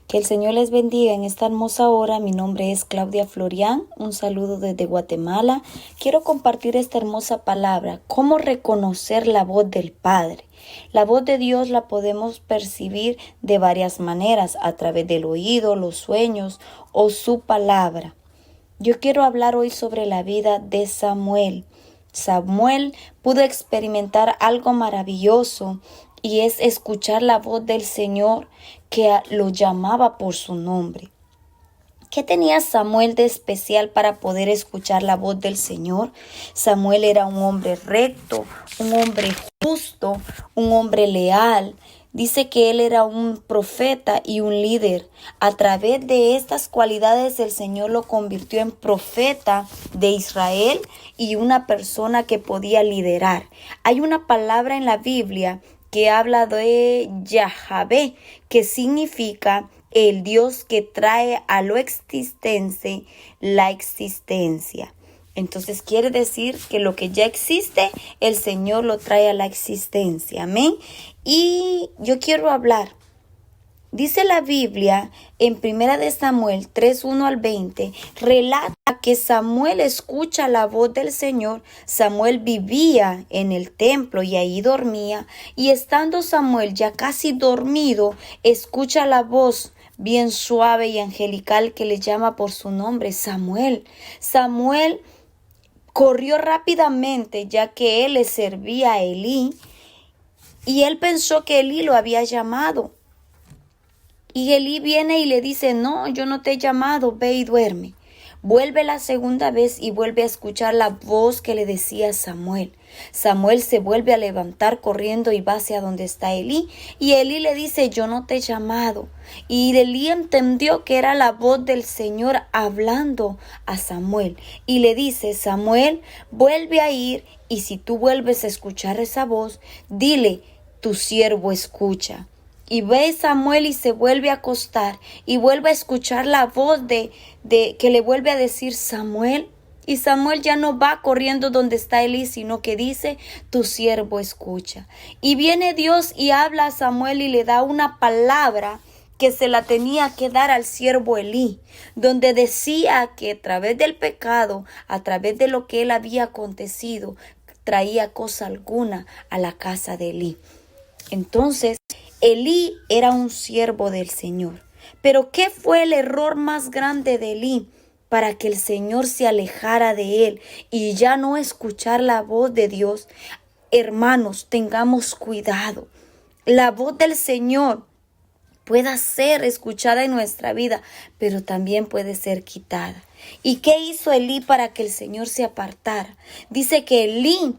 Que el Señor les bendiga en esta hermosa hora. Mi nombre es Claudia Florian. Un saludo desde Guatemala. Quiero compartir esta hermosa palabra. ¿Cómo reconocer la voz del Padre? La voz de Dios la podemos percibir de varias maneras, a través del oído, los sueños o su palabra. Yo quiero hablar hoy sobre la vida de Samuel. Samuel pudo experimentar algo maravilloso y es escuchar la voz del Señor que lo llamaba por su nombre. ¿Qué tenía Samuel de especial para poder escuchar la voz del Señor? Samuel era un hombre recto, un hombre justo, un hombre leal. Dice que él era un profeta y un líder. A través de estas cualidades el Señor lo convirtió en profeta de Israel y una persona que podía liderar. Hay una palabra en la Biblia que habla de Yahvé, que significa el Dios que trae a lo existente la existencia. Entonces quiere decir que lo que ya existe, el Señor lo trae a la existencia. Amén. Y yo quiero hablar. Dice la Biblia en 1 Samuel 3:1-20, relata que Samuel escucha la voz del Señor. Samuel vivía en el templo y ahí dormía. Y estando Samuel ya casi dormido, escucha la voz bien suave y angelical que le llama por su nombre, Samuel. Samuel corrió rápidamente, ya que él le servía a Elí, y él pensó que Elí lo había llamado. Y Elí viene y le dice, no, yo no te he llamado, ve y duerme. Vuelve la segunda vez y vuelve a escuchar la voz que le decía Samuel. Samuel se vuelve a levantar corriendo y va hacia donde está Elí. Y Elí le dice, yo no te he llamado. Y Elí entendió que era la voz del Señor hablando a Samuel. Y le dice, Samuel, vuelve a ir, y si tú vuelves a escuchar esa voz, dile, tu siervo escucha. Y ve Samuel y se vuelve a acostar y vuelve a escuchar la voz de que le vuelve a decir Samuel. Y Samuel ya no va corriendo donde está Elí, sino que dice, tu siervo escucha. Y viene Dios y habla a Samuel y le da una palabra que se la tenía que dar al siervo Elí, donde decía que a través del pecado, a través de lo que él había acontecido, traía cosa alguna a la casa de Elí. Entonces, Elí era un siervo del Señor. Pero ¿qué fue el error más grande de Elí para que el Señor se alejara de él y ya no escuchar la voz de Dios? Hermanos, tengamos cuidado. La voz del Señor puede ser escuchada en nuestra vida, pero también puede ser quitada. ¿Y qué hizo Elí para que el Señor se apartara? Dice que Elí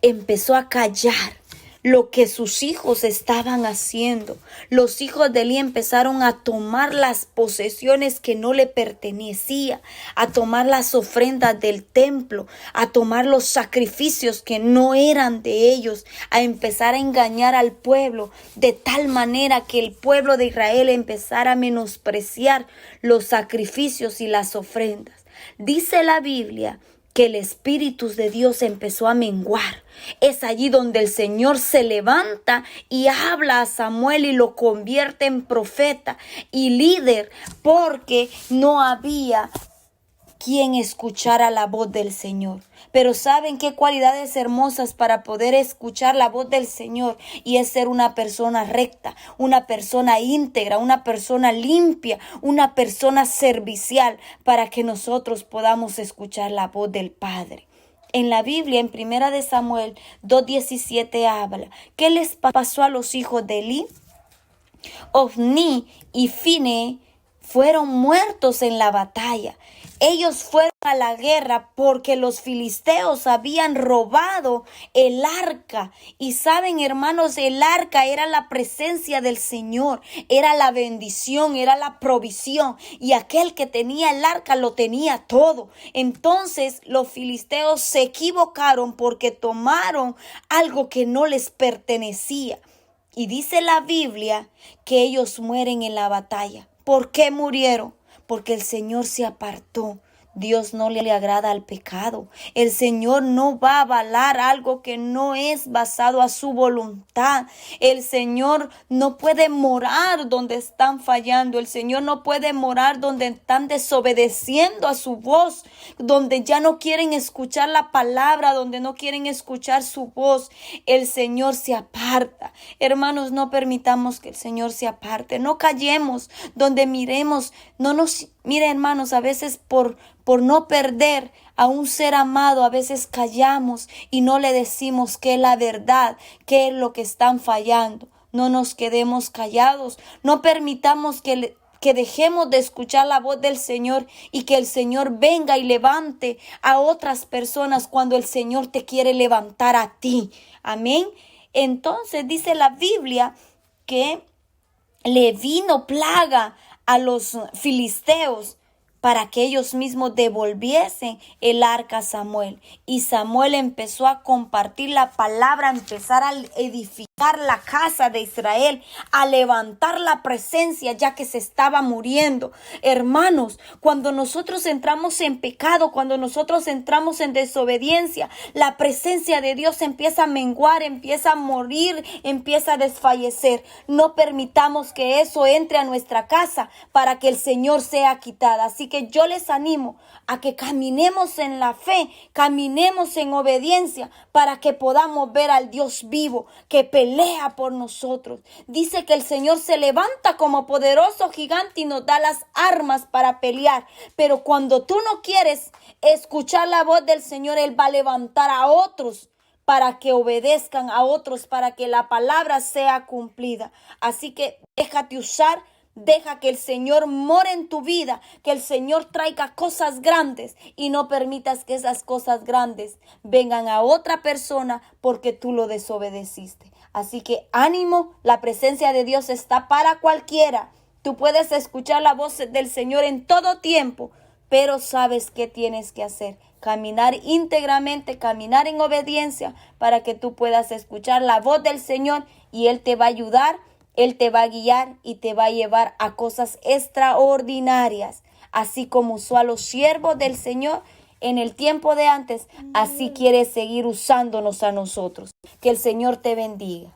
empezó a callar lo que sus hijos estaban haciendo. Los hijos de Elí empezaron a tomar las posesiones que no le pertenecían, a tomar las ofrendas del templo, a tomar los sacrificios que no eran de ellos, a empezar a engañar al pueblo, de tal manera que el pueblo de Israel empezara a menospreciar los sacrificios y las ofrendas. Dice la Biblia que el Espíritu de Dios empezó a menguar. Es allí donde el Señor se levanta y habla a Samuel y lo convierte en profeta y líder, porque no había quien escuchara la voz del Señor. Pero ¿saben qué cualidades hermosas para poder escuchar la voz del Señor? Y es ser una persona recta, una persona íntegra, una persona limpia, una persona servicial, para que nosotros podamos escuchar la voz del Padre. En la Biblia, en 1 Samuel 2:17 habla, ¿qué les pasó a los hijos de Elí? Ofni y Fine fueron muertos en la batalla. Ellos fueron a la guerra porque los filisteos habían robado el arca. Y saben, hermanos, el arca era la presencia del Señor, era la bendición, era la provisión. Y aquel que tenía el arca lo tenía todo. Entonces los filisteos se equivocaron porque tomaron algo que no les pertenecía. Y dice la Biblia que ellos mueren en la batalla. ¿Por qué murieron? Porque el Señor se apartó Dios no le agrada al pecado. El Señor no va a avalar algo que no es basado a su voluntad. El Señor no puede morar donde están fallando. El Señor no puede morar donde están desobedeciendo a su voz, donde ya no quieren escuchar la palabra, donde no quieren escuchar su voz. El Señor se aparta. Hermanos, no permitamos que el Señor se aparte. No callemos donde miremos. Mire, hermanos, a veces por no perder a un ser amado, a veces callamos y no le decimos qué es la verdad, qué es lo que están fallando. No nos quedemos callados. No permitamos que dejemos de escuchar la voz del Señor y que el Señor venga y levante a otras personas cuando el Señor te quiere levantar a ti. Amén. Entonces dice la Biblia que le vino plaga a los filisteos para que ellos mismos devolviesen el arca a Samuel. Y Samuel empezó a compartir la palabra, a empezar a edificar la casa de Israel, a levantar la presencia ya que se estaba muriendo. Hermanos, cuando nosotros entramos en pecado, cuando nosotros entramos en desobediencia, la presencia de Dios empieza a menguar, empieza a morir, empieza a desfallecer. No permitamos que eso entre a nuestra casa para que el Señor sea quitado. Así que yo les animo a que caminemos en la fe, caminemos en obediencia para que podamos ver al Dios vivo que pelea por nosotros. Dice que el Señor se levanta como poderoso gigante y nos da las armas para pelear. Pero cuando tú no quieres escuchar la voz del Señor, Él va a levantar a otros para que obedezcan, a otros para que la palabra sea cumplida. Así que déjate usar. Deja que el Señor more en tu vida, que el Señor traiga cosas grandes y no permitas que esas cosas grandes vengan a otra persona porque tú lo desobedeciste. Así que ánimo, la presencia de Dios está para cualquiera. Tú puedes escuchar la voz del Señor en todo tiempo, pero sabes qué tienes que hacer. Caminar íntegramente, caminar en obediencia para que tú puedas escuchar la voz del Señor y Él te va a ayudar. Él te va a guiar y te va a llevar a cosas extraordinarias, así como usó a los siervos del Señor en el tiempo de antes, así quiere seguir usándonos a nosotros. Que el Señor te bendiga.